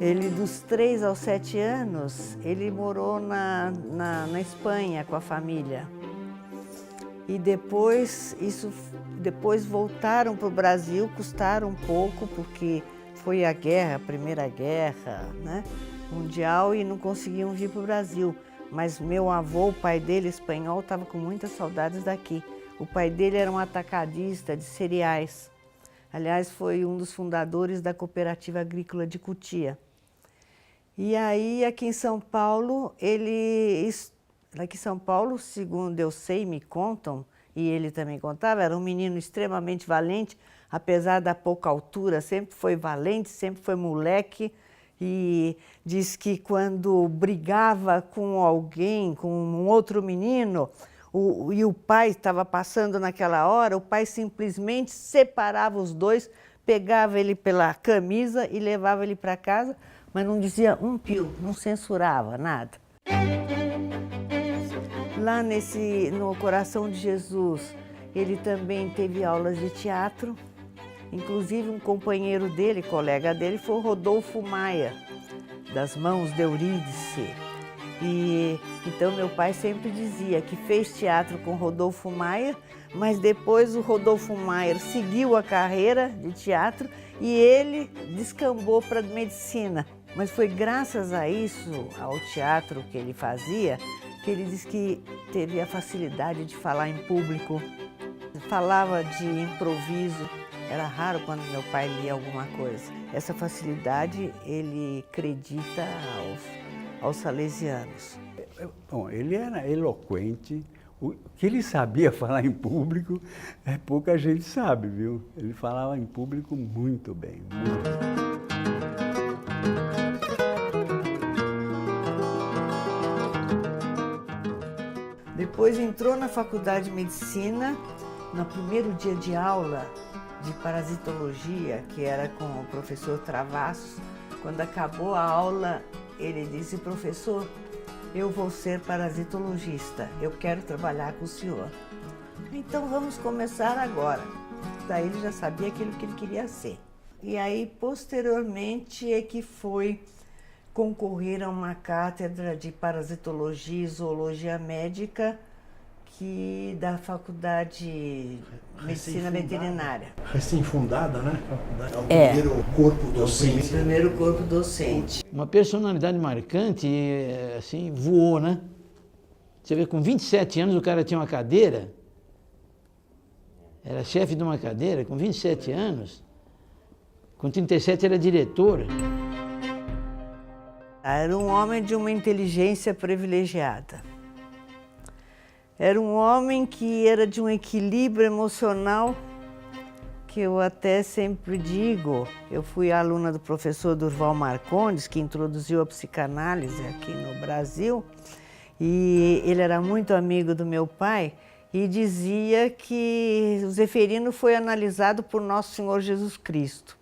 Ele, dos 3 aos 7 anos, ele morou na Espanha com a família. E depois voltaram para o Brasil, custaram um pouco, porque foi a guerra, a Primeira Guerra, né, mundial, e não conseguiam vir para o Brasil. Mas meu avô, o pai dele, espanhol, estava com muitas saudades daqui. O pai dele era um atacadista de cereais. Aliás, foi um dos fundadores da Cooperativa Agrícola de Cotia. E aí, aqui em São Paulo, segundo eu sei, me contam, e ele também contava, era um menino extremamente valente, apesar da pouca altura, sempre foi valente, sempre foi moleque, e diz que quando brigava com alguém, com um outro menino, e o pai estava passando naquela hora, o pai simplesmente separava os dois, pegava ele pela camisa e levava ele para casa, mas não dizia um pio, não censurava nada. Lá no Coração de Jesus, ele também teve aulas de teatro. Inclusive, um companheiro dele, colega dele, foi o Rodolfo Maia, das Mãos de Eurídice. E então meu pai sempre dizia que fez teatro com Rodolfo Maia, mas depois o Rodolfo Maia seguiu a carreira de teatro e ele descambou para a medicina. Mas foi graças a isso, ao teatro que ele fazia, que ele diz que teve a facilidade de falar em público. Falava de improviso, era raro quando meu pai lia alguma coisa. Essa facilidade ele acredita aos salesianos. Bom, ele era eloquente, o que ele sabia falar em público, pouca gente sabe, viu? Ele falava em público muito bem, muito bem. Depois entrou na faculdade de medicina, no primeiro dia de aula de parasitologia, que era com o professor Travassos. Quando acabou a aula, ele disse: professor, eu vou ser parasitologista, eu quero trabalhar com o senhor. Então vamos começar agora. Daí ele já sabia aquilo que ele queria ser. E aí, posteriormente, é que foi concorrer a uma cátedra de parasitologia e zoologia médica da Faculdade de Medicina Veterinária. Recém-fundada, né? É o primeiro corpo docente. O primeiro corpo docente. Uma personalidade marcante, assim, voou, né? Você vê, com 27 anos o cara tinha uma cadeira, era chefe de uma cadeira, com 27 anos, com 37 era diretor. Era um homem de uma inteligência privilegiada. Era um homem que era de um equilíbrio emocional que eu até sempre digo. Eu fui aluna do professor Durval Marcondes, que introduziu a psicanálise aqui no Brasil, e ele era muito amigo do meu pai e dizia que o Zeferino foi analisado por Nosso Senhor Jesus Cristo.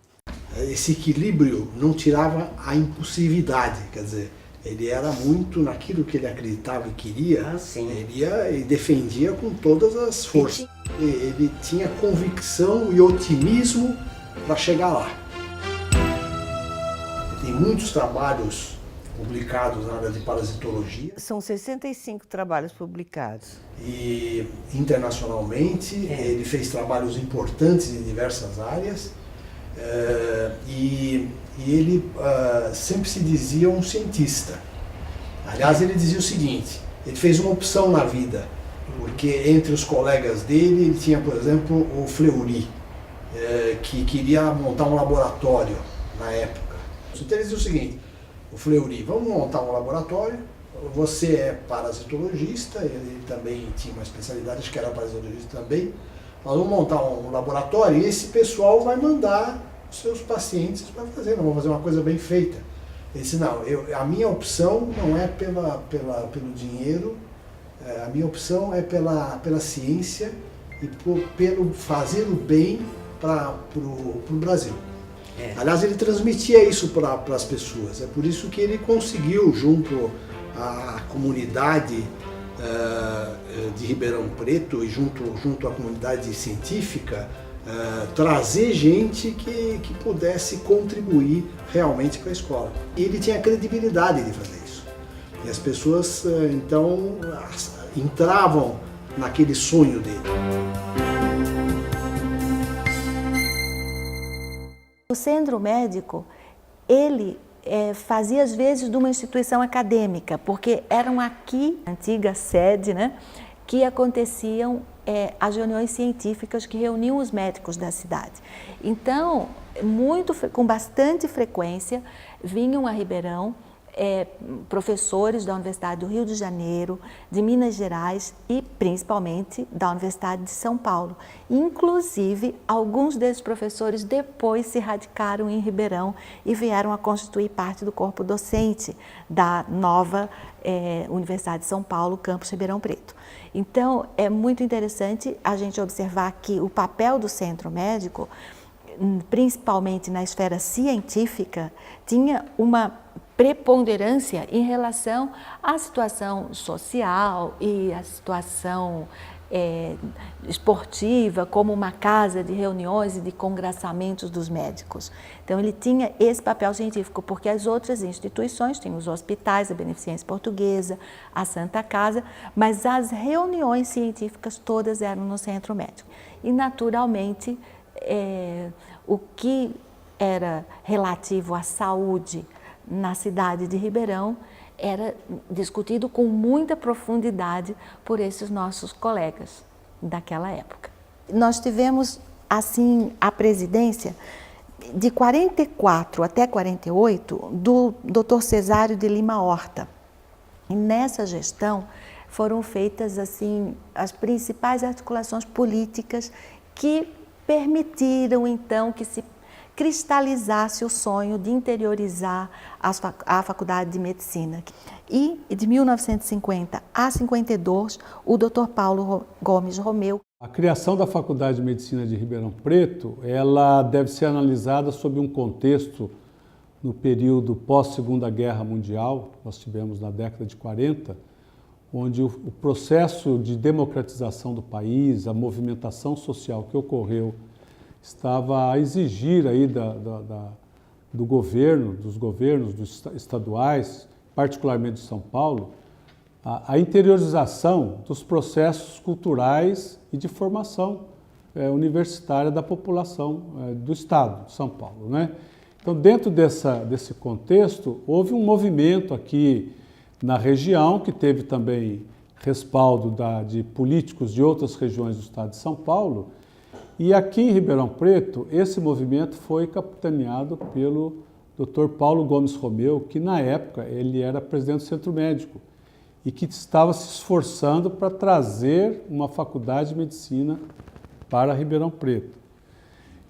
Esse equilíbrio não tirava a impulsividade, quer dizer, ele era muito naquilo que ele acreditava e queria, ele defendia com todas as forças. Ele tinha convicção e otimismo para chegar lá. Tem muitos trabalhos publicados na área de parasitologia. São 65 trabalhos publicados. E internacionalmente, ele fez trabalhos importantes em diversas áreas. E ele sempre se dizia um cientista. Aliás, ele dizia o seguinte: ele fez uma opção na vida, porque entre os colegas dele, ele tinha, por exemplo, o Fleury, que queria montar um laboratório na época. Então ele dizia o seguinte: o Fleury, vamos montar um laboratório, você é parasitologista, ele também tinha uma especialidade, acho que era parasitologista também, nós vamos montar um laboratório e esse pessoal vai mandar os seus pacientes para fazer, nós vamos fazer uma coisa bem feita. Ele disse: não, a minha opção não é pelo dinheiro, a minha opção é pela ciência e pelo fazer o bem para o Brasil. Aliás, ele transmitia isso para as pessoas, é por isso que ele conseguiu, junto à comunidade de Ribeirão Preto e junto à comunidade científica, trazer gente que pudesse contribuir realmente para a escola. E ele tinha credibilidade de fazer isso. E as pessoas, então, entravam naquele sonho dele. O centro médico, ele fazia às vezes de uma instituição acadêmica, porque eram aqui, a antiga sede, né, que aconteciam as reuniões científicas que reuniam os médicos da cidade. Então, com bastante frequência, vinham a Ribeirão professores da Universidade do Rio de Janeiro, de Minas Gerais e principalmente da Universidade de São Paulo. Inclusive, alguns desses professores depois se radicaram em Ribeirão e vieram a constituir parte do corpo docente da nova Universidade de São Paulo, campus Ribeirão Preto. Então, é muito interessante a gente observar que o papel do centro médico, principalmente na esfera científica, tinha uma preponderância em relação à situação social e à situação esportiva, como uma casa de reuniões e de congraçamentos dos médicos. Então, ele tinha esse papel científico, porque as outras instituições, tinham os hospitais, a Beneficência Portuguesa, a Santa Casa, mas as reuniões científicas todas eram no centro médico. E, naturalmente, o que era relativo à saúde na cidade de Ribeirão era discutido com muita profundidade por esses nossos colegas daquela época. Nós tivemos, assim, a presidência de 44 até 48 do Dr. Cesário de Lima Horta. E nessa gestão foram feitas, assim, as principais articulações políticas que permitiram, então, que se cristalizasse o sonho de interiorizar a Faculdade de Medicina. E de 1950 a 52, o Dr. Paulo Gomes Romeu. A criação da Faculdade de Medicina de Ribeirão Preto, ela deve ser analisada sob um contexto no período pós-Segunda Guerra Mundial, nós tivemos na década de 40, onde o processo de democratização do país, a movimentação social que ocorreu, estava a exigir aí do governo, dos governos estaduais, particularmente de São Paulo, a interiorização dos processos culturais e de formação universitária da população do estado de São Paulo, né? Então, dentro desse contexto, houve um movimento aqui na região, que teve também respaldo de políticos de outras regiões do estado de São Paulo. E aqui em Ribeirão Preto, esse movimento foi capitaneado pelo Dr. Paulo Gomes Romeu, que na época ele era presidente do Centro Médico e que estava se esforçando para trazer uma faculdade de medicina para Ribeirão Preto.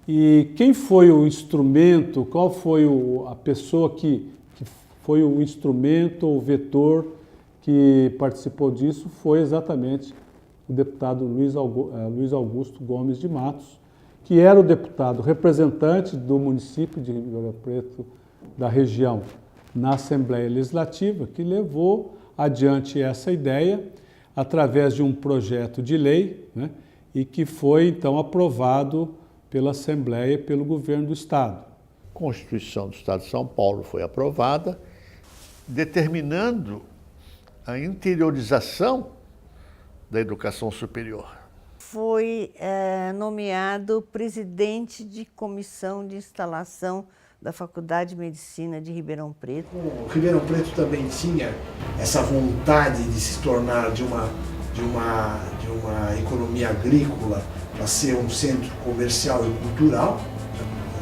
E quem foi o instrumento, qual foi a pessoa que foi o instrumento, o vetor que participou disso, foi exatamente o deputado Luiz Augusto Gomes de Matos, que era o deputado representante do município de Ribeirão Preto, da região, na Assembleia Legislativa, que levou adiante essa ideia através de um projeto de lei, né, e que foi, então, aprovado pela Assembleia e pelo governo do Estado. A Constituição do Estado de São Paulo foi aprovada, determinando a interiorização da educação superior. Foi nomeado presidente de comissão de instalação da Faculdade de Medicina de Ribeirão Preto. O Ribeirão Preto também tinha essa vontade de se tornar de uma economia agrícola para ser um centro comercial e cultural.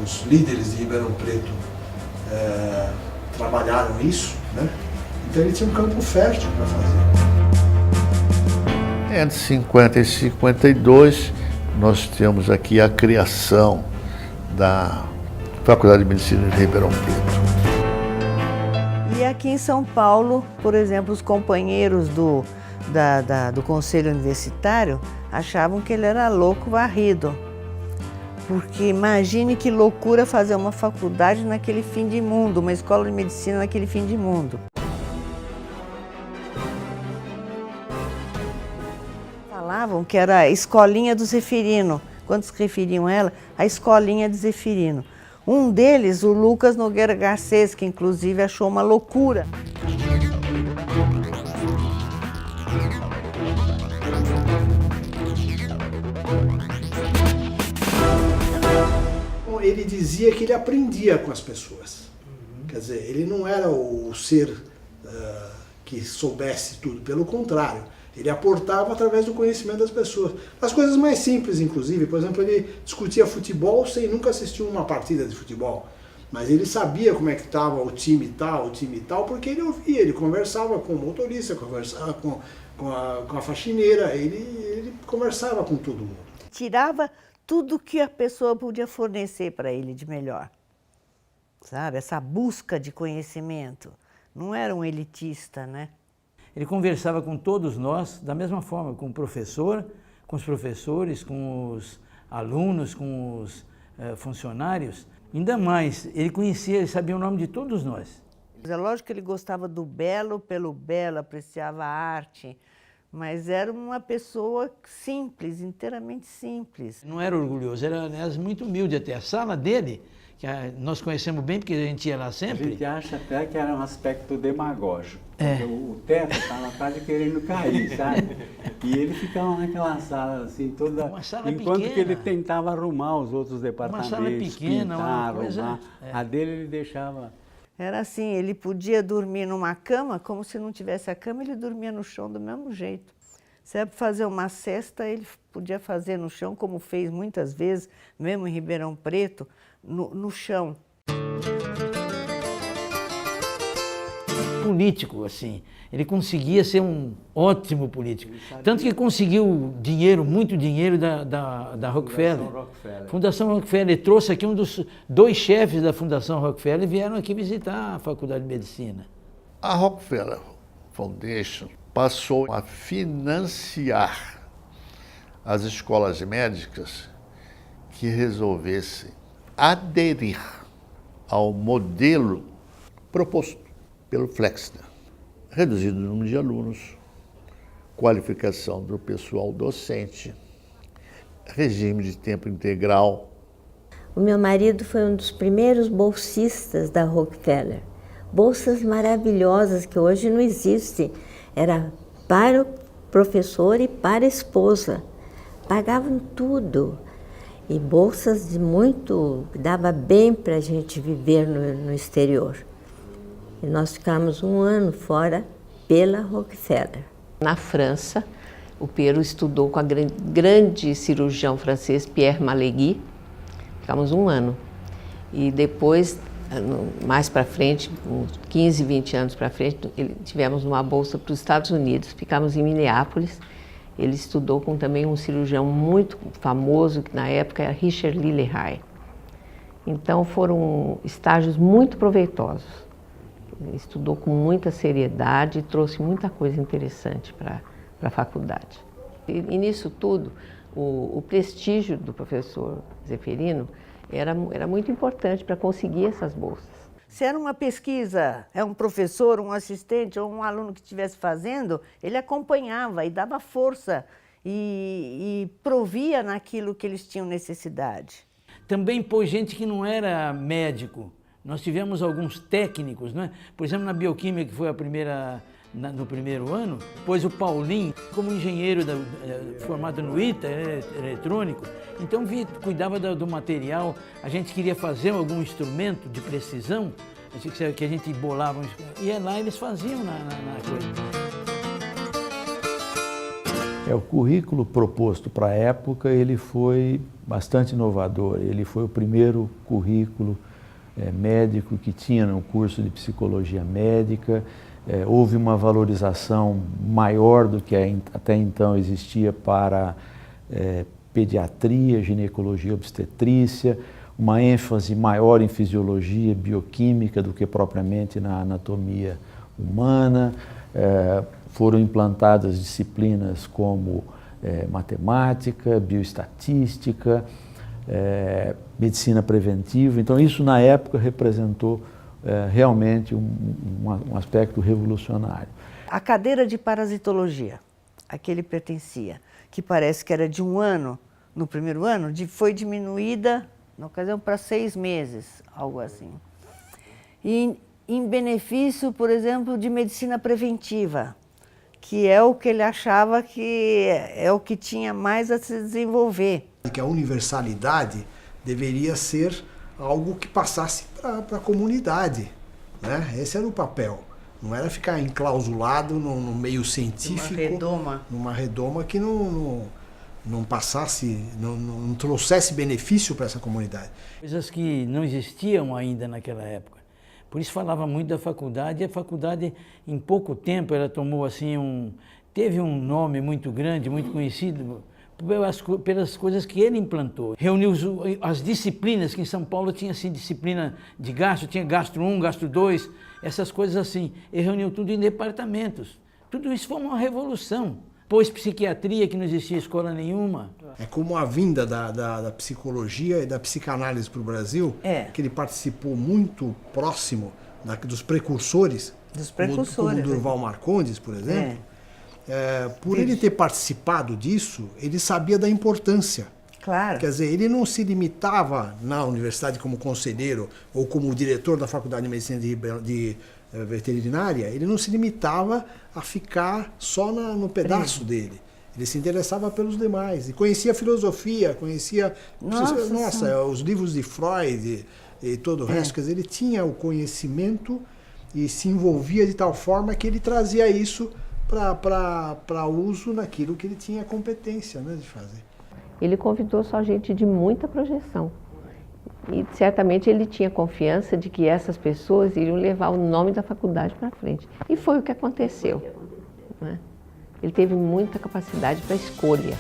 Os líderes de Ribeirão Preto trabalharam isso, né? Então ele tinha um campo fértil para fazer. Entre 50 e 52, nós temos aqui a criação da Faculdade de Medicina de Ribeirão Preto. E aqui em São Paulo, por exemplo, os companheiros do Conselho Universitário achavam que ele era louco varrido. Porque imagine que loucura fazer uma faculdade naquele fim de mundo, uma escola de medicina naquele fim de mundo. Falavam que era a escolinha do Zeferino, quando se referiam a ela, a escolinha de Zeferino. Um deles, o Lucas Nogueira Garcês, que inclusive achou uma loucura. Ele dizia que ele aprendia com as pessoas. Quer dizer, ele não era o ser que soubesse tudo, pelo contrário. Ele aportava através do conhecimento das pessoas. As coisas mais simples, inclusive. Por exemplo, ele discutia futebol sem nunca assistir uma partida de futebol. Mas ele sabia como é que estava o time tal, porque ele ouvia, ele conversava com o motorista, conversava com a faxineira, ele conversava com todo mundo. Tirava tudo que a pessoa podia fornecer para ele de melhor. Sabe, essa busca de conhecimento. Não era um elitista, né? Ele conversava com todos nós da mesma forma, com o professor, com os professores, com os alunos, com os funcionários. Ainda mais, ele conhecia, ele sabia o nome de todos nós. É lógico que ele gostava do belo pelo belo, apreciava a arte, mas era uma pessoa simples, inteiramente simples. Não era orgulhoso, era aliás, muito humilde até. A sala dele, que nós conhecemos bem porque a gente ia lá sempre. A gente acha até que era um aspecto demagógico. Porque o teto estava quase querendo cair, sabe? E ele ficava naquela sala assim, toda. Uma sala enquanto pequena. que ele tentava arrumar os outros departamentos, Uma sala pequena, pintar, uma coisa, arrumar. A dele ele deixava. Era assim, ele podia dormir numa cama, como se não tivesse a cama, ele dormia no chão do mesmo jeito. Se era para fazer uma cesta, ele podia fazer no chão, como fez muitas vezes, mesmo em Ribeirão Preto, no chão. Político, assim, ele conseguia ser um ótimo político. Tanto que conseguiu dinheiro, muito dinheiro da Rockefeller. Fundação Rockefeller. Ele trouxe aqui um dos 2 chefes da Fundação Rockefeller e vieram aqui visitar a Faculdade de Medicina. A Rockefeller Foundation passou a financiar as escolas médicas que resolvessem aderir ao modelo proposto pelo Flexner. Reduzido o número de alunos, qualificação do pessoal docente, regime de tempo integral. O meu marido foi um dos primeiros bolsistas da Rockefeller. Bolsas maravilhosas que hoje não existem. Era para o professor e para a esposa. Pagavam tudo. E bolsas de muito... dava bem para a gente viver no exterior. E nós ficamos 1 ano fora pela Rockefeller. Na França, o Pero estudou com a grande cirurgião francês Pierre Malegui. Ficamos 1 ano. E depois, mais para frente, uns 15, 20 anos para frente, tivemos uma bolsa para os Estados Unidos. Ficamos em Minneapolis. Ele estudou com também um cirurgião muito famoso, que na época era Richard Lillehei. Então foram estágios muito proveitosos. Ele estudou com muita seriedade e trouxe muita coisa interessante para a faculdade. E nisso tudo, o prestígio do professor Zeferino era muito importante para conseguir essas bolsas. Se era uma pesquisa, um professor, um assistente ou um aluno que estivesse fazendo, ele acompanhava e dava força e provia naquilo que eles tinham necessidade. Também pôs gente que não era médico. Nós tivemos alguns técnicos, né? Por exemplo, na bioquímica, que foi a primeira, no primeiro ano, pôs o Paulinho como engenheiro formado no ITA, eletrônico. Então, cuidava do material. A gente queria fazer algum instrumento de precisão, que a gente bolava, e lá eles faziam na coisa. O currículo proposto para a época, ele foi bastante inovador. Ele foi o primeiro currículo médico que tinha no curso de psicologia médica. Houve uma valorização maior do que até então existia para pediatria, ginecologia, obstetrícia, uma ênfase maior em fisiologia, bioquímica do que propriamente na anatomia humana. Foram implantadas disciplinas como matemática, bioestatística, medicina preventiva. Então isso na época representou realmente um aspecto revolucionário. A cadeira de parasitologia, a que ele pertencia, que parece que era de 1 ano, no primeiro ano, foi diminuída, na ocasião, para 6 meses, algo assim. E em benefício, por exemplo, de medicina preventiva, que é o que ele achava que é o que tinha mais a se desenvolver. Que a universalidade deveria ser algo que passasse para a comunidade, né? Esse era o papel. Não era ficar enclausulado no meio científico, numa redoma que não passasse, não trouxesse benefício para essa comunidade. Coisas que não existiam ainda naquela época. Por isso falava muito da faculdade, e a faculdade, em pouco tempo, ela tomou assim teve um nome muito grande, muito conhecido, pelas coisas que ele implantou. Reuniu as disciplinas, que em São Paulo tinha assim, disciplina de gastro, tinha gastro 1, gastro 2, essas coisas assim. Ele reuniu tudo em departamentos. Tudo isso foi uma revolução. Pôs psiquiatria, que não existia escola nenhuma. É como a vinda da psicologia e da psicanálise para o Brasil, que ele participou muito próximo dos precursores, como Durval Marcondes, por exemplo. Por ele ter participado disso, ele sabia da importância. Claro. Quer dizer, ele não se limitava na universidade como conselheiro ou como diretor da Faculdade de Medicina de Veterinária, ele não se limitava a ficar só no pedaço dele. Ele se interessava pelos demais. E conhecia a filosofia, conhecia os livros de Freud e todo o resto. Quer dizer, ele tinha o conhecimento e se envolvia de tal forma que ele trazia isso para uso naquilo que ele tinha competência, né, de fazer. Ele convidou só gente de muita projeção. E certamente ele tinha confiança de que essas pessoas iriam levar o nome da faculdade para frente. E foi o que aconteceu, né? Ele teve muita capacidade para escolha.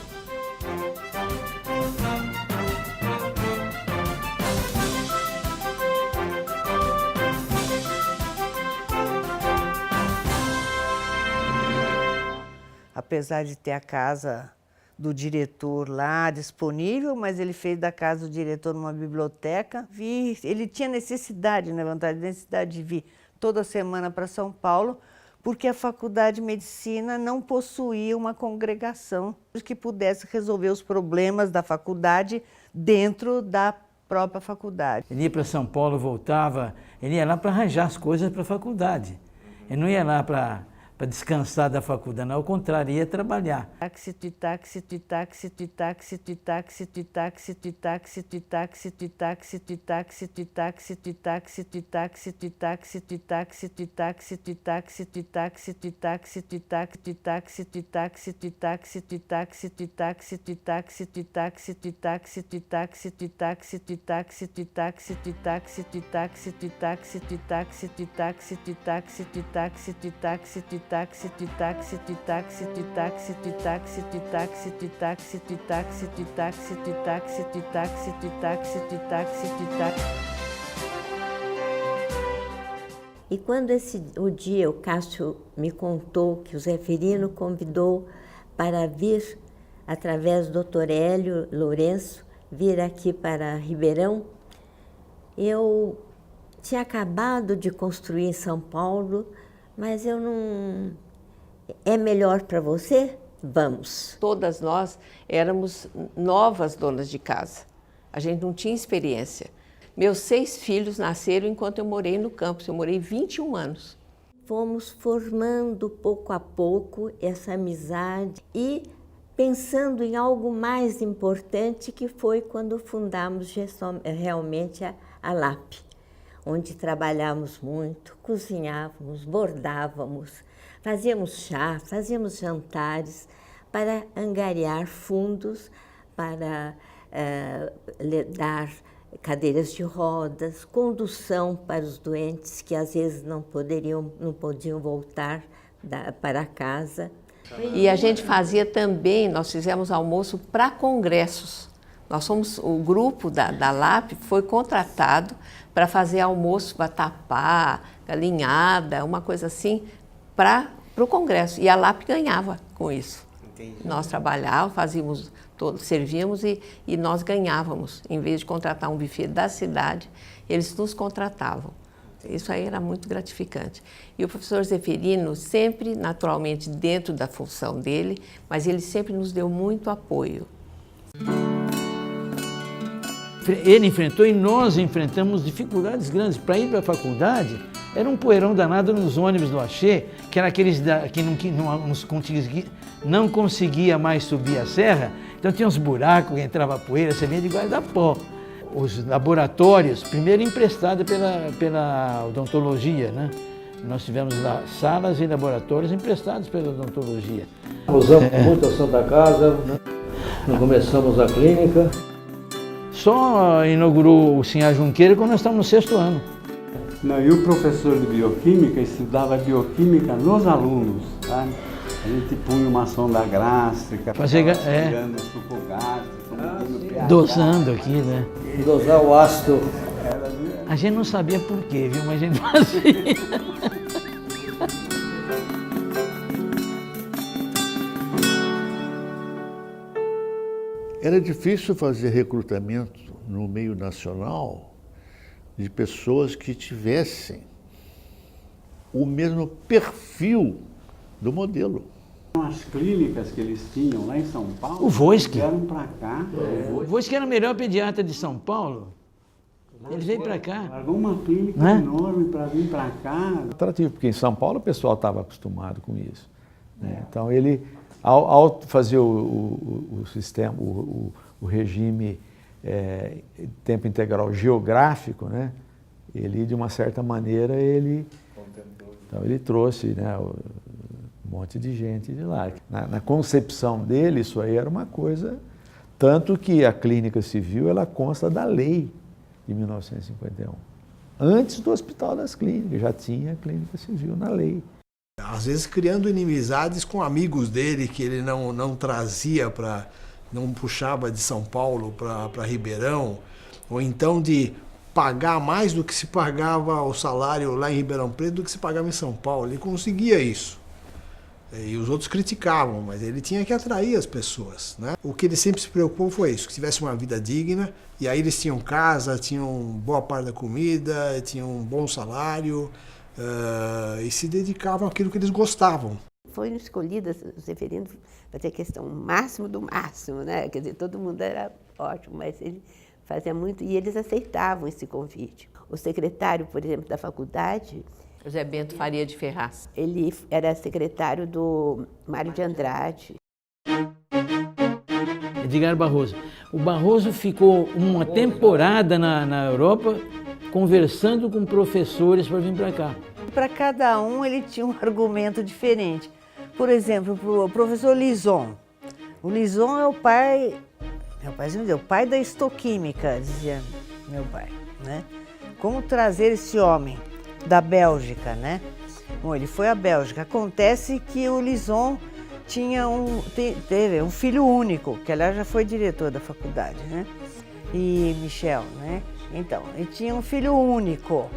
Apesar de ter a casa do diretor lá disponível, mas ele fez da casa do diretor uma biblioteca. Ele tinha necessidade, necessidade de vir toda semana para São Paulo, porque a Faculdade de Medicina não possuía uma congregação que pudesse resolver os problemas da faculdade dentro da própria faculdade. Ele ia para São Paulo, voltava, ele ia lá para arranjar as coisas para a faculdade. Ele não ia lá para descansar da faculdade, não, ao contrário, ia trabalhar. E quando o dia o Cássio me contou que o Zeferino convidou para vir, através do Dr. Hélio Lourenço, vir aqui para Ribeirão, eu tinha acabado de construir em São Paulo, mas eu não... É melhor para você? Vamos. Todas nós éramos novas donas de casa. A gente não tinha experiência. Meus 6 filhos nasceram enquanto eu morei no campus. Eu morei 21 anos. Fomos formando pouco a pouco essa amizade e pensando em algo mais importante, que foi quando fundamos realmente a LAP, onde trabalhávamos muito, cozinhávamos, bordávamos, fazíamos chá, fazíamos jantares para angariar fundos, para dar cadeiras de rodas, condução para os doentes que às vezes não podiam voltar para casa. E a gente fazia também, nós fizemos almoço para congressos. O grupo da LAP foi contratado para fazer almoço, vatapá, galinhada, uma coisa assim, para o congresso. E a LAP ganhava com isso. Entendi. Nós trabalhávamos, servíamos e nós ganhávamos. Em vez de contratar um buffet da cidade, eles nos contratavam. Isso aí era muito gratificante. E o professor Zeferino sempre, naturalmente, dentro da função dele, mas ele sempre nos deu muito apoio. ele enfrentou e nós enfrentamos dificuldades grandes. Para ir para a faculdade, era um poeirão danado nos ônibus do Axê, que era aqueles que não conseguia mais subir a serra, então tinha uns buracos que entrava poeira, você vinha de guarda-pó. Os laboratórios, primeiro emprestados pela odontologia, né? Nós tivemos lá salas e laboratórios emprestados pela odontologia. Usamos muito a Santa Casa, né? Começamos a clínica. Só inaugurou o Sinhá Junqueira quando nós estávamos no 6º ano. Não, e o professor de bioquímica estudava bioquímica nos alunos, sabe? A gente punha uma sonda gástrica, pegando o suco gástrico, dosando aqui, né? Dosar o ácido. A gente não sabia por quê, viu? Mas a gente fazia. Era difícil fazer recrutamento no meio nacional de pessoas que tivessem o mesmo perfil do modelo. As clínicas que eles tinham lá em São Paulo, o Voisky vieram para cá. O Voisky era o melhor pediatra de São Paulo. Ele veio para cá. Largou uma clínica enorme para vir para cá. Atrativo, porque em São Paulo o pessoal estava acostumado com isso, né? Então ele, ao fazer o sistema, o regime tempo integral geográfico, né? Ele, de uma certa maneira, então ele trouxe, né, um monte de gente de lá. Na concepção dele, isso aí era uma coisa, tanto que a clínica civil, ela consta da lei de 1951. Antes do Hospital das Clínicas, já tinha a clínica civil na lei. Às vezes criando inimizades com amigos dele que ele não trazia não puxava de São Paulo para Ribeirão, ou então de pagar mais do que se pagava o salário lá em Ribeirão Preto do que se pagava em São Paulo. Ele conseguia isso. E os outros criticavam, mas ele tinha que atrair as pessoas, né? O que ele sempre se preocupou foi isso, que tivesse uma vida digna, e aí eles tinham casa, tinham boa parte da comida, tinham um bom salário, e se dedicavam àquilo que eles gostavam. Foram escolhidas os referendos para ter questão máximo do máximo, né? Quer dizer, todo mundo era ótimo, mas ele fazia muito, e eles aceitavam esse convite. O secretário, por exemplo, da faculdade, José Bento Faria de Ferraz. Ele era secretário do Mário de Andrade. Edgar Barroso. O Barroso ficou uma temporada na Europa conversando com professores para vir para cá. Para cada um ele tinha um argumento diferente. Por exemplo, o professor Lison. O Lison é o pai da histoquímica, dizia meu pai, né? Como trazer esse homem da Bélgica, né? Bom, ele foi à Bélgica. Acontece que o Lison teve um filho único, que aliás já foi diretor da faculdade, né? E Michel, né? Então, ele tinha um filho único.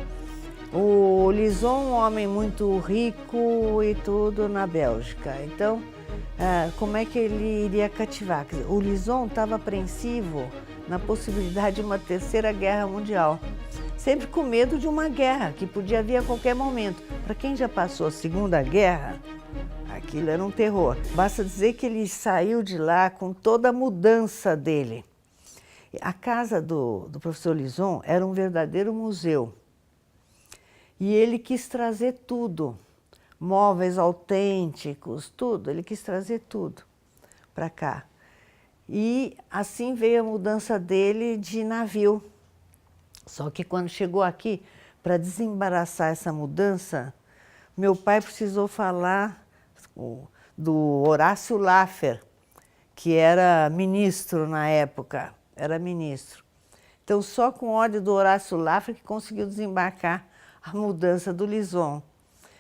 O Lison, um homem muito rico e tudo na Bélgica. Então, como é que ele iria cativar? Quer dizer, o Lison estava apreensivo na possibilidade de uma terceira guerra mundial. Sempre com medo de uma guerra, que podia vir a qualquer momento. Para quem já passou a Segunda Guerra, aquilo era um terror. Basta dizer que ele saiu de lá com toda a mudança dele. A casa do professor Lison era um verdadeiro museu. E ele quis trazer tudo, móveis autênticos, tudo. Ele quis trazer tudo para cá. E assim veio a mudança dele de navio. Só que quando chegou aqui, para desembaraçar essa mudança, meu pai precisou falar do Horácio Laffer, que era ministro na época, era ministro. Então, só com ordem do Horácio Laffer que conseguiu desembarcar a mudança do Lison,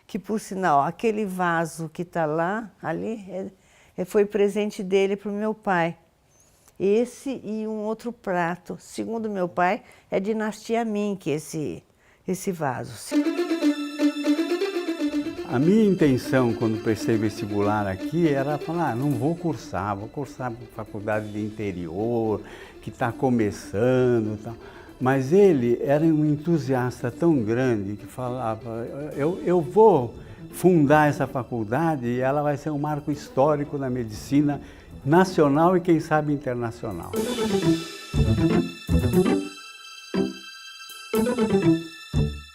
que, por sinal, aquele vaso que está lá, ali, foi presente dele para o meu pai. Esse e um outro prato, segundo meu pai, é dinastia Mink, esse vaso. A minha intenção, quando prestei vestibular aqui, era falar, vou cursar faculdade de interior, que está começando e tal. Mas ele era um entusiasta tão grande que falava, eu vou fundar essa faculdade e ela vai ser um marco histórico na medicina nacional e quem sabe internacional.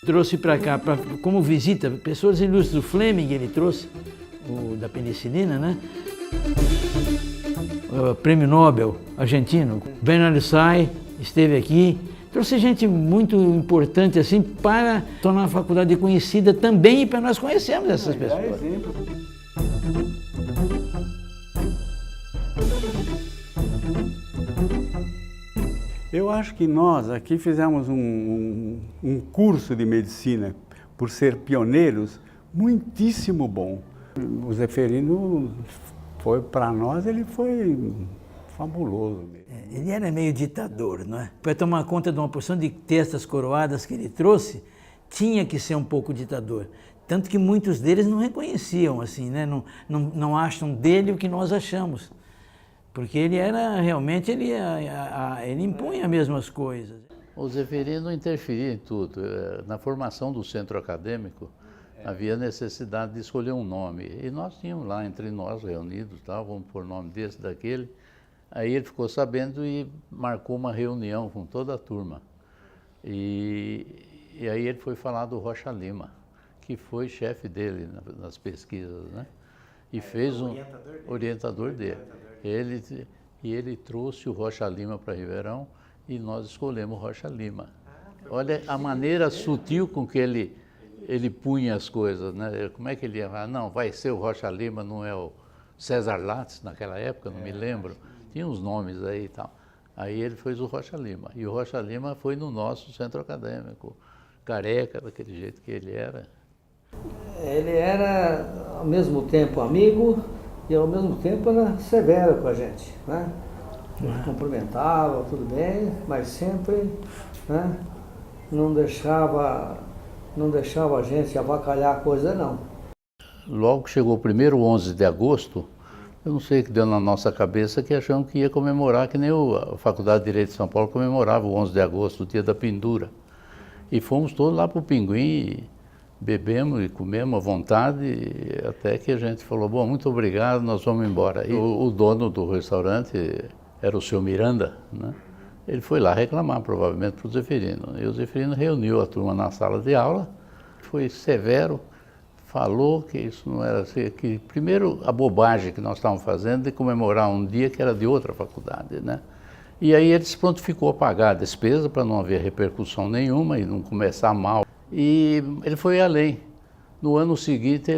Trouxe para cá, como visita, pessoas ilustres. O Fleming ele trouxe, da penicilina, né? O prêmio Nobel argentino. Bernard Say esteve aqui. Trouxe gente muito importante assim para tornar a faculdade conhecida também e para nós conhecermos essas pessoas. Eu acho que nós aqui fizemos um curso de medicina, por ser pioneiros, muitíssimo bom. O Zeferino foi, para nós, ele foi fabuloso mesmo. Ele era meio ditador, não é? Para tomar conta de uma porção de testas coroadas que ele trouxe, tinha que ser um pouco ditador. Tanto que muitos deles não reconheciam, assim, né? Não acham dele o que nós achamos. Porque ele era, realmente, ele impunha mesmo as coisas. O Zeferino interferia em tudo. Na formação do centro acadêmico, havia necessidade de escolher um nome. E nós tínhamos lá, entre nós, reunidos, tal, vamos pôr nome desse, daquele. Aí ele ficou sabendo e marcou uma reunião com toda a turma. E aí ele foi falar do Rocha Lima, que foi chefe dele nas pesquisas, né? E fez um orientador dele. Ele trouxe o Rocha Lima para Ribeirão e nós escolhemos o Rocha Lima. Olha a maneira sutil com que ele punha as coisas, né? Como é que ele ia falar? Não, vai ser o Rocha Lima, não é o César Lattes naquela época, não me lembro. Tinha uns nomes aí e tal. Aí ele fez o Rocha Lima. E o Rocha Lima foi no nosso centro acadêmico, careca, daquele jeito que ele era. Ele era, ao mesmo tempo, amigo e, ao mesmo tempo, era severo com a gente, né? Ele cumprimentava, tudo bem, mas sempre, né, não deixava a gente avacalhar a coisa, não. Logo que chegou o primeiro 11 de agosto, eu não sei o que deu na nossa cabeça que achamos que ia comemorar, que nem a Faculdade de Direito de São Paulo comemorava o 11 de agosto, o dia da pendura. E fomos todos lá para o Pinguim, bebemos e comemos à vontade, até que a gente falou, bom, muito obrigado, nós vamos embora. E o dono do restaurante era o seu Miranda, né? Ele foi lá reclamar, provavelmente, para o Zeferino. E o Zeferino reuniu a turma na sala de aula, foi severo, falou que isso não era assim, que primeiro a bobagem que nós estávamos fazendo de comemorar um dia que era de outra faculdade, né? E aí ele se prontificou a pagar a despesa para não haver repercussão nenhuma e não começar mal. E ele foi além. No ano seguinte,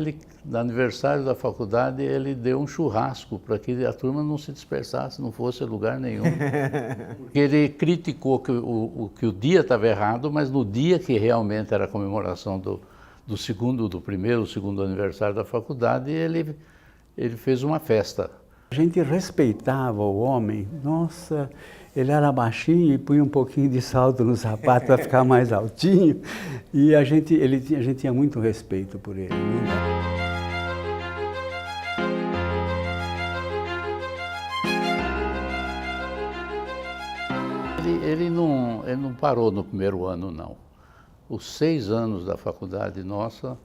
no aniversário da faculdade, ele deu um churrasco para que a turma não se dispersasse, não fosse a lugar nenhum. Ele criticou que o dia estava errado, mas no dia que realmente era a comemoração do primeiro, segundo aniversário da faculdade, ele fez uma festa. A gente respeitava o homem, nossa, ele era baixinho e punha um pouquinho de salto no sapato para ficar mais altinho, e a gente tinha muito respeito por ele. Ele não parou no primeiro ano, não. Os 6 anos da faculdade nossa,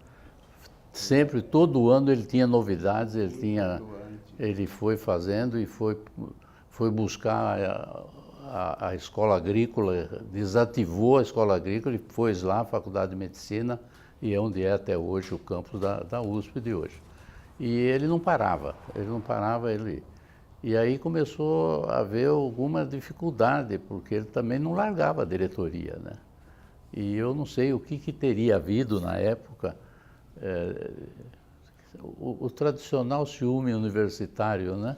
sempre, todo ano ele tinha novidades, ele foi fazendo e foi buscar a escola agrícola, desativou a escola agrícola e pôs lá a faculdade de medicina, e é onde é até hoje o campus da USP de hoje. E ele não parava. E aí começou a haver alguma dificuldade, porque ele também não largava a diretoria, né? E eu não sei o que teria havido na época, o tradicional ciúme universitário, né?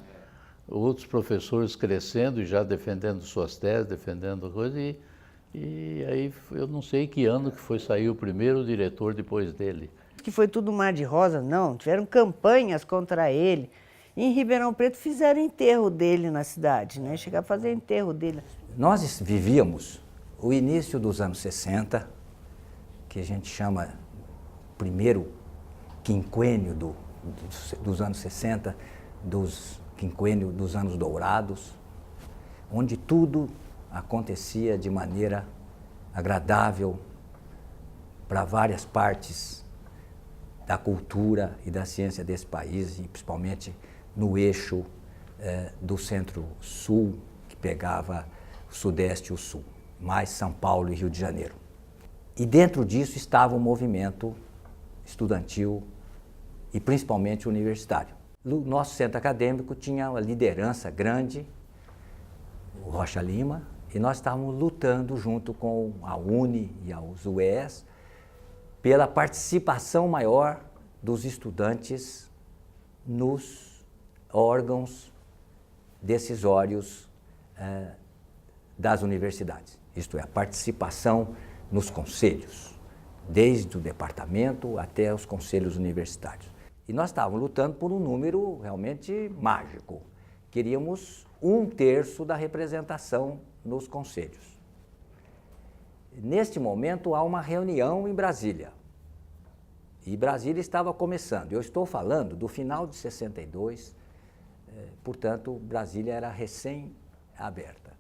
Outros professores crescendo e já defendendo suas teses, defendendo coisas, e aí eu não sei que ano que foi sair o primeiro diretor depois dele. Que foi tudo mar de rosa, não, tiveram campanhas contra ele. Em Ribeirão Preto fizeram enterro dele na cidade, né? Chegaram a fazer enterro dele. Nós vivíamos o início dos anos 60, que a gente chama primeiro quinquênio dos anos 60, quinquênio dos anos dourados, onde tudo acontecia de maneira agradável para várias partes da cultura e da ciência desse país, e principalmente no eixo do centro-sul, que pegava o sudeste e o sul, mais São Paulo e Rio de Janeiro. E dentro disso estava o movimento estudantil e principalmente universitário. O nosso centro acadêmico tinha uma liderança grande, o Rocha Lima, e nós estávamos lutando junto com a UNE e os UES pela participação maior dos estudantes nos órgãos decisórios das universidades. Isto é, a participação nos conselhos, desde o departamento até os conselhos universitários. E nós estávamos lutando por um número realmente mágico. Queríamos 1/3 da representação nos conselhos. Neste momento há uma reunião em Brasília. E Brasília estava começando. Eu estou falando do final de 62, portanto, Brasília era recém-aberta.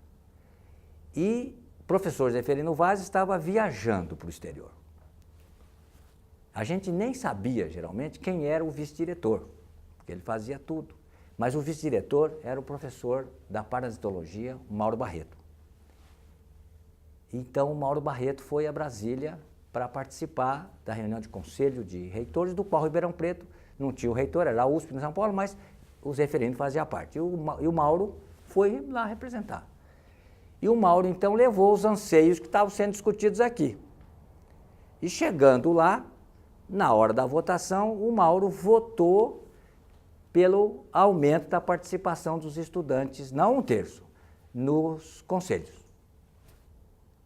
E o professor Zeferino Vaz estava viajando para o exterior. A gente nem sabia, geralmente, quem era o vice-diretor, porque ele fazia tudo. Mas o vice-diretor era o professor da parasitologia, Mauro Barreto. Então, o Mauro Barreto foi a Brasília para participar da reunião de conselho de reitores, do qual Ribeirão Preto não tinha o reitor, era a USP em São Paulo, mas o Zeferino fazia parte. E o Mauro foi lá representar. E o Mauro, então, levou os anseios que estavam sendo discutidos aqui. E chegando lá, na hora da votação, o Mauro votou pelo aumento da participação dos estudantes, não 1/3, nos conselhos.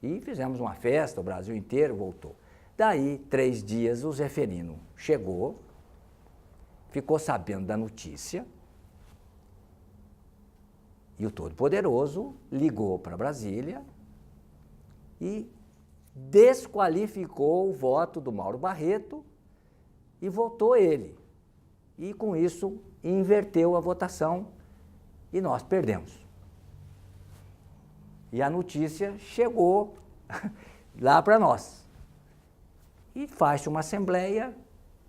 E fizemos uma festa, o Brasil inteiro voltou. Daí, 3 dias, o Zeferino chegou, ficou sabendo da notícia, e o Todo-Poderoso ligou para Brasília e desqualificou o voto do Mauro Barreto e votou ele. E com isso inverteu a votação e nós perdemos. E a notícia chegou lá para nós. E faz uma assembleia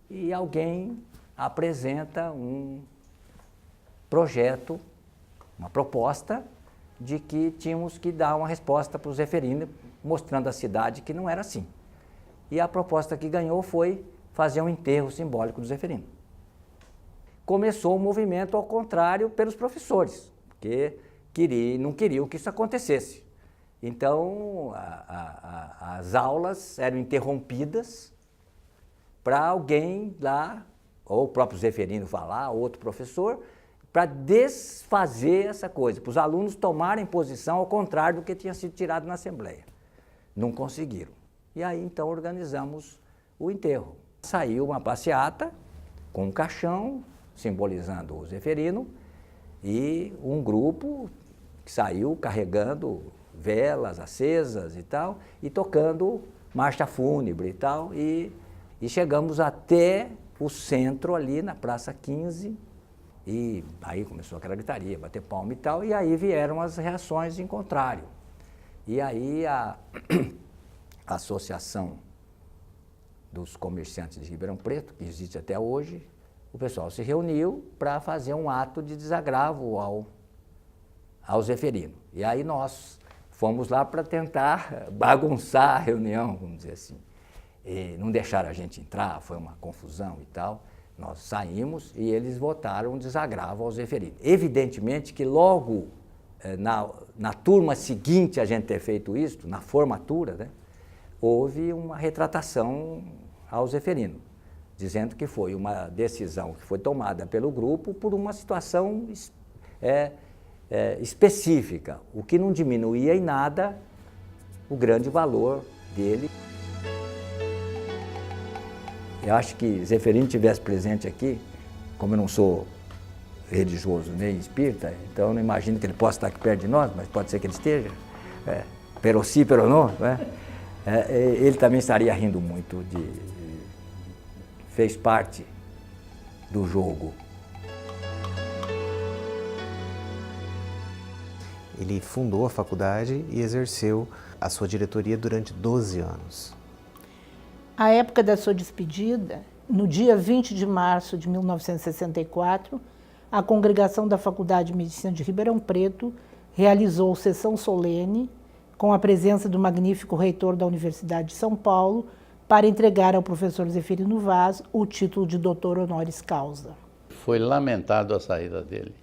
e alguém apresenta um projeto, uma proposta de que tínhamos que dar uma resposta para o Zeferino, mostrando à cidade que não era assim. E a proposta que ganhou foi fazer um enterro simbólico do Zeferino. Começou o movimento ao contrário pelos professores, porque não queriam que isso acontecesse. Então, as aulas eram interrompidas para alguém lá, ou o próprio Zeferino falar, ou outro professor, para desfazer essa coisa, para os alunos tomarem posição ao contrário do que tinha sido tirado na Assembleia. Não conseguiram. E aí, então, organizamos o enterro. Saiu uma passeata com um caixão, simbolizando o Zeferino, e um grupo que saiu carregando velas acesas e tal, e tocando marcha fúnebre e tal, e chegamos até o centro ali na Praça 15, e aí começou aquela gritaria, bater palma e tal, e aí vieram as reações em contrário. E aí a Associação dos Comerciantes de Ribeirão Preto, que existe até hoje, o pessoal se reuniu para fazer um ato de desagravo ao Zeferino. E aí nós fomos lá para tentar bagunçar a reunião, vamos dizer assim. E não deixaram a gente entrar, foi uma confusão e tal. Nós saímos e eles votaram um desagravo ao Zeferino. Evidentemente que logo na turma seguinte a gente ter feito isso, na formatura, né, houve uma retratação ao Zeferino, dizendo que foi uma decisão que foi tomada pelo grupo por uma situação específica, o que não diminuía em nada o grande valor dele. Eu acho que Zeferino estivesse presente aqui, como eu não sou religioso nem espírita, então eu não imagino que ele possa estar aqui perto de nós, mas pode ser que ele esteja, pero sí, pero no, né? Ele também estaria rindo muito, fez parte do jogo. Ele fundou a faculdade e exerceu a sua diretoria durante 12 anos. A época da sua despedida, no dia 20 de março de 1964, a congregação da Faculdade de Medicina de Ribeirão Preto realizou sessão solene com a presença do magnífico reitor da Universidade de São Paulo, para entregar ao professor Zeferino Vaz o título de doutor honoris causa. Foi lamentado a saída dele,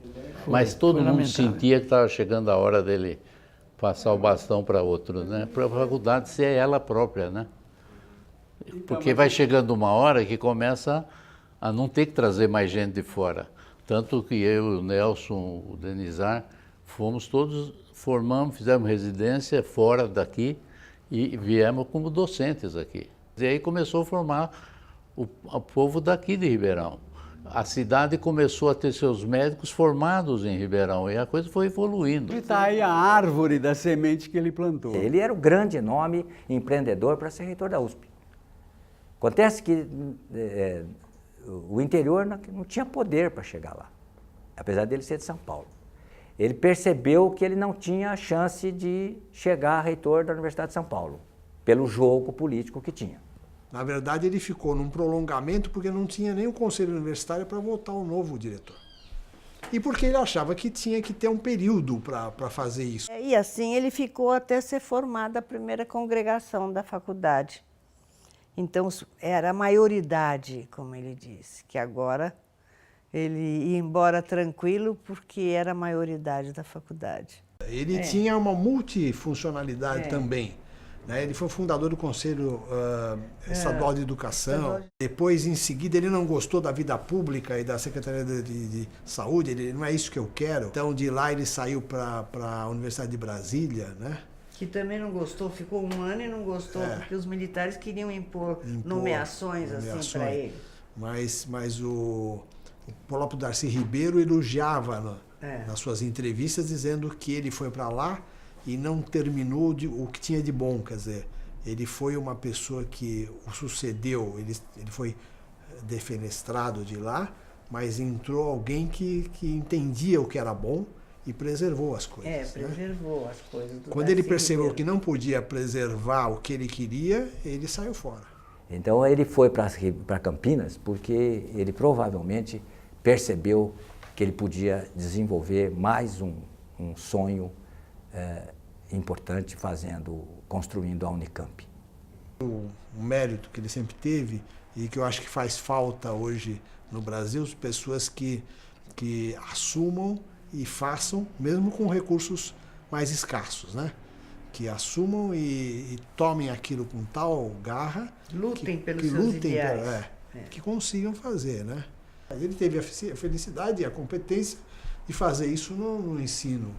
mas todo mundo sentia que estava chegando a hora dele passar o bastão para outro, né? Para a faculdade ser ela própria, né? Porque vai chegando uma hora que começa a não ter que trazer mais gente de fora. Tanto que eu, o Nelson, o Denizar, fomos todos, formamos, fizemos residência fora daqui e viemos como docentes aqui. E aí começou a formar o povo daqui de Ribeirão. A cidade começou a ter seus médicos formados em Ribeirão e a coisa foi evoluindo. Está aí a árvore da semente que ele plantou. Ele era o grande nome empreendedor para ser reitor da USP. Acontece que o interior não tinha poder para chegar lá, apesar dele ser de São Paulo. Ele percebeu que ele não tinha a chance de chegar a reitor da Universidade de São Paulo, pelo jogo político que tinha. Na verdade, ele ficou num prolongamento porque não tinha nem o conselho universitário para votar um novo diretor. E porque ele achava que tinha que ter um período para fazer isso. E assim ele ficou até ser formada a primeira congregação da faculdade. Então era a maioridade, como ele disse, que agora ele ia embora tranquilo porque era a maioridade da faculdade. Ele tinha uma multifuncionalidade também. Ele foi fundador do Conselho Estadual de Educação. Depois, em seguida, ele não gostou da vida pública e da Secretaria de Saúde. Ele não é isso que eu quero. Então, de lá ele saiu para a Universidade de Brasília, né? Que também não gostou, ficou um ano e não gostou, porque os militares queriam impor nomeações assim para ele. Mas o próprio Darcy Ribeiro elogiava nas suas entrevistas, dizendo que ele foi para lá e não terminou o que tinha de bom, quer dizer, ele foi uma pessoa que o sucedeu, ele foi defenestrado de lá, mas entrou alguém que entendia o que era bom e preservou as coisas. Preservou as coisas. Quando ele percebeu que não podia preservar o que ele queria, ele saiu fora. Então ele foi para Campinas porque ele provavelmente percebeu que ele podia desenvolver mais um sonho importante construindo a Unicamp. O mérito que ele sempre teve e que eu acho que faz falta hoje no Brasil, as pessoas que assumam e façam, mesmo com recursos mais escassos, né? Que assumam e tomem aquilo com tal garra, lutem pelos seus ideais. Que consigam fazer, né? Ele teve a felicidade e a competência de fazer isso no ensino.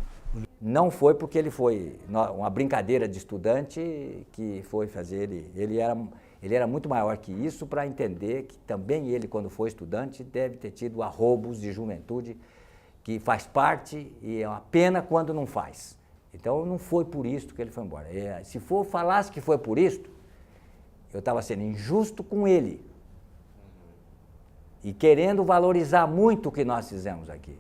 Não foi porque ele foi uma brincadeira de estudante que foi fazer ele era muito maior que isso para entender que também ele, quando foi estudante, deve ter tido arroubos de juventude que faz parte e é uma pena quando não faz. Então não foi por isso que ele foi embora. Se falasse que foi por isso, eu estava sendo injusto com ele e querendo valorizar muito o que nós fizemos aqui.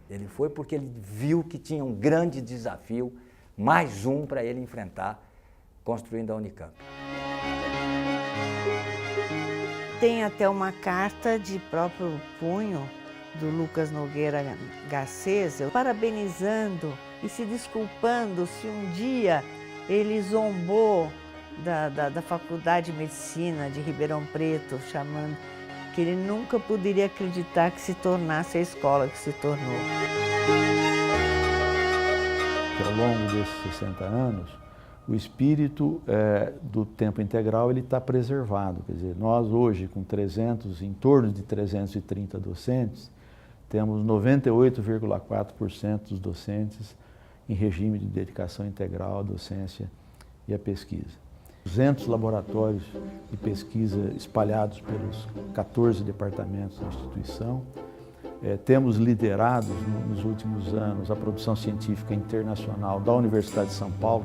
Ele foi porque ele viu que tinha um grande desafio, mais um para ele enfrentar, construindo a Unicamp. Tem até uma carta de próprio punho do Lucas Nogueira Garcês, parabenizando e se desculpando se um dia ele zombou da Faculdade de Medicina de Ribeirão Preto, chamando que ele nunca poderia acreditar que se tornasse a escola que se tornou. Ao longo desses 60 anos, o espírito do tempo integral ele está preservado. Quer dizer, nós hoje, com em torno de 330 docentes, temos 98,4% dos docentes em regime de dedicação integral à docência e à pesquisa. 200 laboratórios de pesquisa espalhados pelos 14 departamentos da instituição. Temos liderado nos últimos anos a produção científica internacional da Universidade de São Paulo.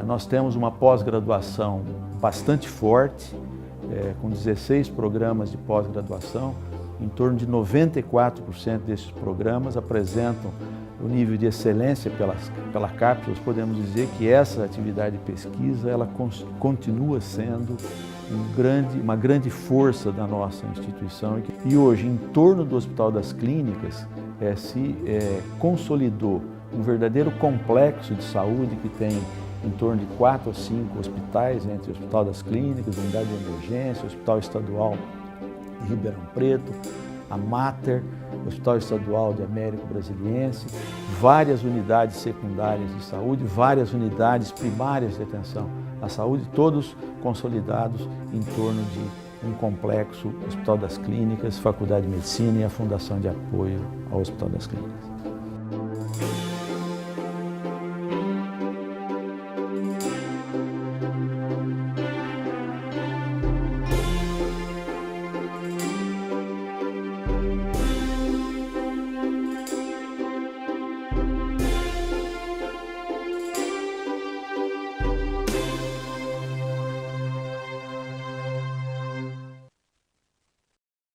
Nós temos uma pós-graduação bastante forte, com 16 programas de pós-graduação. Em torno de 94% desses programas apresentam o nível de excelência pela CAPES. Podemos dizer que essa atividade de pesquisa ela continua sendo uma grande força da nossa instituição. E hoje, em torno do Hospital das Clínicas, se consolidou um verdadeiro complexo de saúde que tem em torno de 4 ou 5 hospitais, entre o Hospital das Clínicas, a Unidade de Emergência, o Hospital Estadual de Ribeirão Preto, a Mater, o Hospital Estadual de Américo Brasiliense, várias unidades secundárias de saúde, várias unidades primárias de atenção à saúde, todos consolidados em torno de um complexo Hospital das Clínicas, Faculdade de Medicina e a Fundação de Apoio ao Hospital das Clínicas.